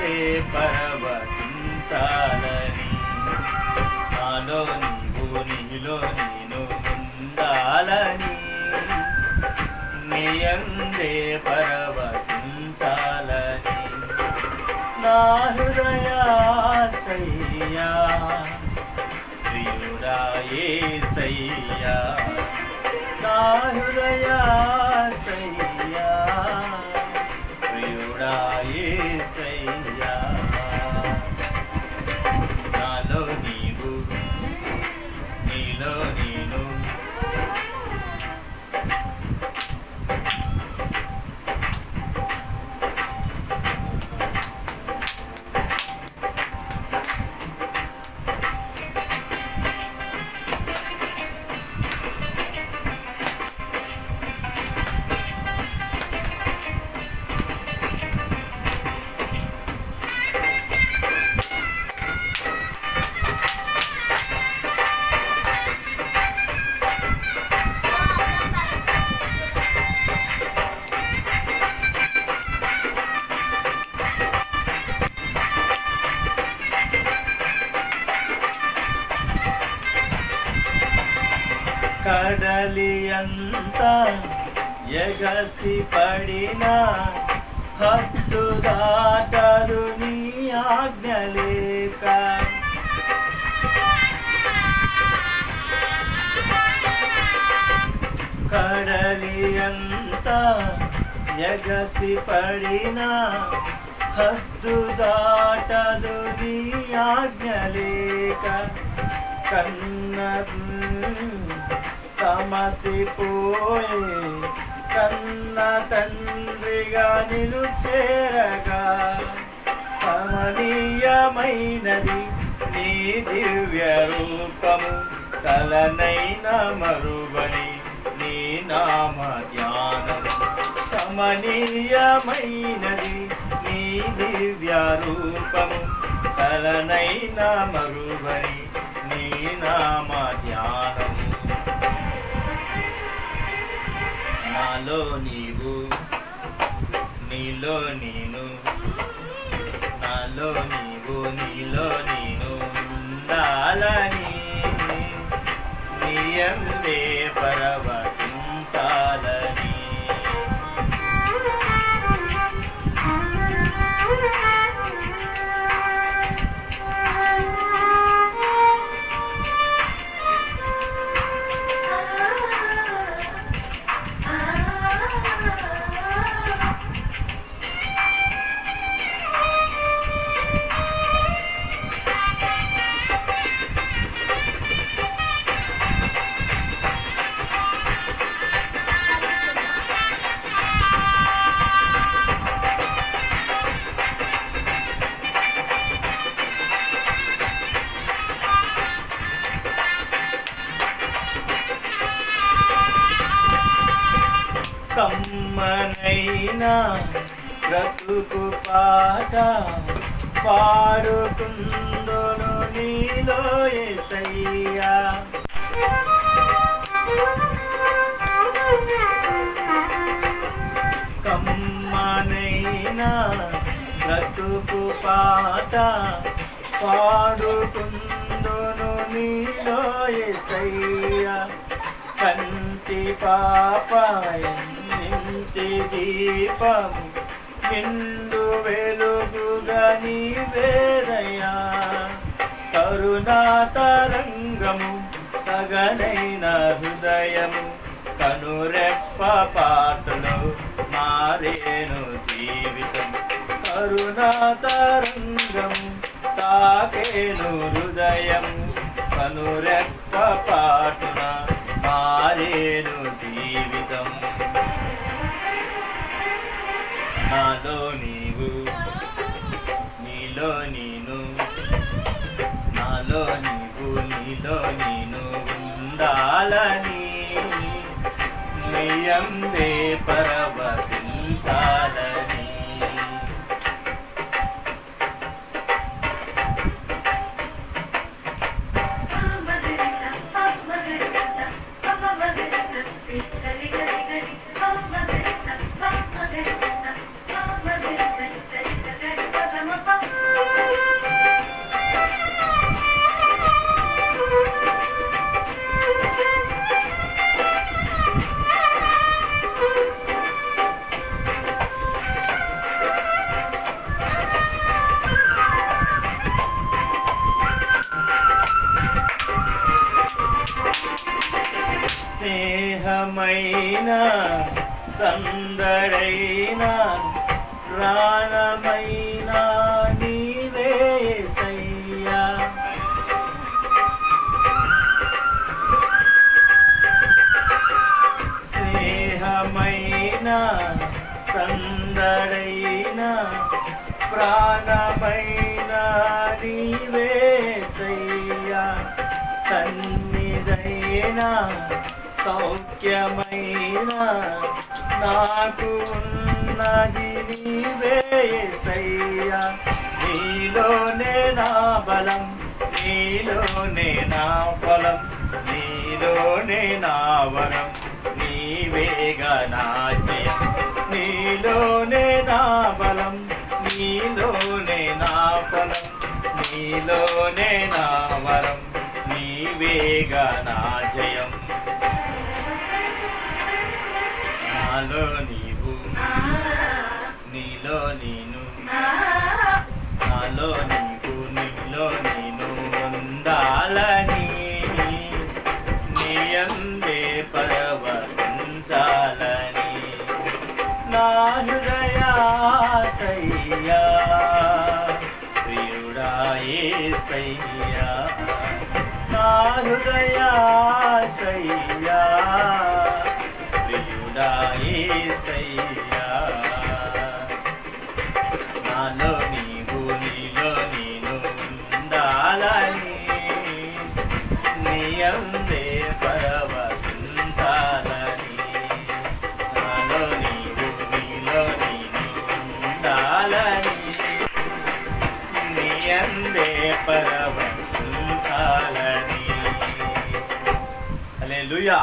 నీయందే పరవశించాలని నాలో నీవు నీలో నేను ఉండాలని నీయందే పరవశించాలని నా హృదయాసయ్యా ప్రియుడా యేసయ్యా నా హృదయాసయ్యా ప్రియుడా యేసయ్యా నాలో నీవు నీలో నేను కడలి అంత ఎగసి పడిన హద్దు దాటదు నీ ఆజ్ఞలేక కడలి అంత ఎగసి పడిన హద్దు దాటదు నీ ఆజ్ఞలేక కన్న సమసిపోయే కన్న తండ్రిగా నిన్ను చేరగా కమనీయమైనది నీ దివ్య రూపము కలనైన మరువని నీ నామ ధ్యానము కమనీయమైనది నీ దివ్య రూపము కలనైన మరువని నీ నామ ధ్యానము నాలో నీవు నీలో నేను నాలో నీవు నీలో నేను ఉండాలని నీయందే పరవశించాలని కమ్మనైనా బ్రతుకు పాట పాడుకుందును నీలో యేసయ్యా కమ్మనైనా బ్రతుకు పాట పాడుకుందును నీలో యేసయ్యా కంటి పాపాయ నింటి దీపము నిండు వెలుగుగా నీవేదయ్యా కరుణా తరంగము తగనైన హృదయము కనురెప్ప పాటలో మారేను జీవితం కరుణా తరంగము తాకేను హృదయము కనురెప్ప పాటున మారేను జీవితం నాలో నీవు నీలో నేను నాలో నీవు నీలో నేను ఉండాలని నీయందే పరవశించాలని Sari sari sari sari sari sari sari sari sari sari sari స్నేహమైన సందడైన ప్రాణమైన నీవే యేసయ్యా. స్నేహమైన సందడైన ప్రాణమైన నీవే యేసయ్యా. సన్నిధైన సౌఖ్యమైన నాకు ఉన్నది నీవే యేసయ్యా. నీలోనే నా బలం, నీలోనే నా ఫలం, నీలోనే నా వరం, నీవేగా నా జయం. నీలోనే నా బలం, నీలోనే నా ఫలం, నీలోనే నా వరం, నీవేగా నా జయం. నాలో నీవు, నీలో నేను, నాలో నీవు, నీలో నేను ఉండాలని, నీ అందే పరవశించాలని నా హృదయాసయ్యా. ప్రియుడా యేసయ్యా, నా హృదయాసయ్యా. ప్రియుడా యేసయ్యా. నాలో నీవు, నీలో నేను ఉండాలని, నీ అందే పరవశించాలని. నాలో నీవు, నీలో నేను ఉండాలని, నీ అందే పరవశించాలని. హల్లెలూయా.